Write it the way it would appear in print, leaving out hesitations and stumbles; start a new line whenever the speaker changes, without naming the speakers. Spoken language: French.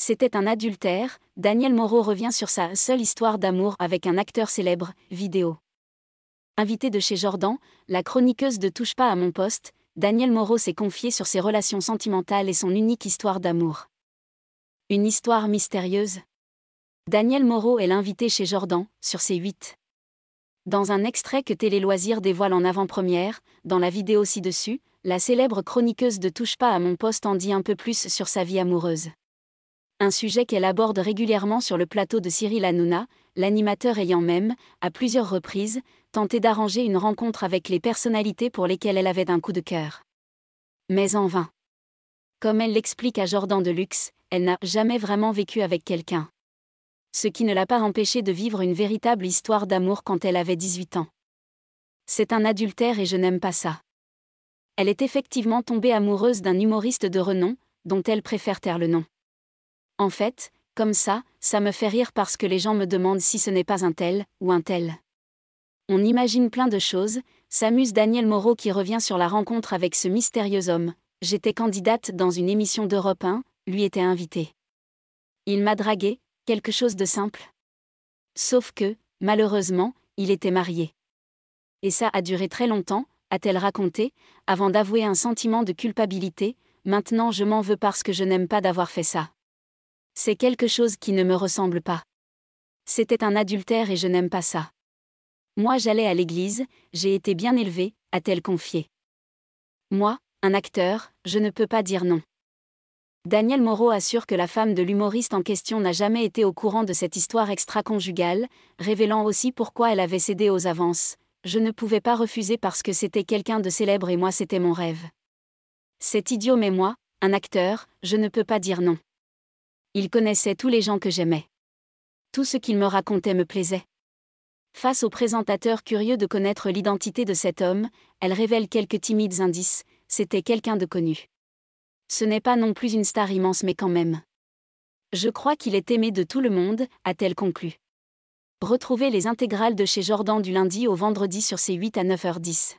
C'était un adultère. Daniel Moreau revient sur sa seule histoire d'amour avec un acteur célèbre, vidéo. Invitée de chez Jordan, la chroniqueuse de Touche pas à mon poste, Daniel Moreau s'est confiée sur ses relations sentimentales et son unique histoire d'amour. Une histoire mystérieuse. Daniel Moreau est l'invité chez Jordan, sur C8. Dans un extrait que Télé Loisirs dévoile en avant-première, dans la vidéo ci-dessus, la célèbre chroniqueuse de Touche pas à mon poste en dit un peu plus sur sa vie amoureuse. Un sujet qu'elle aborde régulièrement sur le plateau de Cyril Hanouna, l'animateur ayant même, à plusieurs reprises, tenté d'arranger une rencontre avec les personnalités pour lesquelles elle avait un coup de cœur. Mais en vain. Comme elle l'explique à Jordan Deluxe, elle n'a jamais vraiment vécu avec quelqu'un. Ce qui ne l'a pas empêchée de vivre une véritable histoire d'amour quand elle avait 18 ans. C'est un adultère et je n'aime pas ça. Elle est effectivement tombée amoureuse d'un humoriste de renom, dont elle préfère taire le nom. En fait, comme ça me fait rire parce que les gens me demandent si ce n'est pas un tel, ou un tel. On imagine plein de choses, s'amuse Daniel Moreau qui revient sur la rencontre avec ce mystérieux homme. J'étais candidate dans une émission d'Europe 1, lui était invité. Il m'a dragué, quelque chose de simple. Sauf que, malheureusement, il était marié. Et ça a duré très longtemps, a-t-elle raconté, avant d'avouer un sentiment de culpabilité. Maintenant je m'en veux parce que je n'aime pas d'avoir fait ça. C'est quelque chose qui ne me ressemble pas. C'était un adultère et je n'aime pas ça. Moi j'allais à l'église, j'ai été bien élevée, a-t-elle confié. Moi, un acteur, je ne peux pas dire non. Daniel Moreau assure que la femme de l'humoriste en question n'a jamais été au courant de cette histoire extra-conjugale, révélant aussi pourquoi elle avait cédé aux avances. Je ne pouvais pas refuser parce que c'était quelqu'un de célèbre et moi c'était mon rêve. C'est idiot mais moi, un acteur, je ne peux pas dire non. Il connaissait tous les gens que j'aimais. Tout ce qu'il me racontait me plaisait. Face au présentateur curieux de connaître l'identité de cet homme, elle révèle quelques timides indices, c'était quelqu'un de connu. Ce n'est pas non plus une star immense mais quand même. Je crois qu'il est aimé de tout le monde, a-t-elle conclu. Retrouvez les intégrales de chez Jordan du lundi au vendredi sur C8 à 9h10.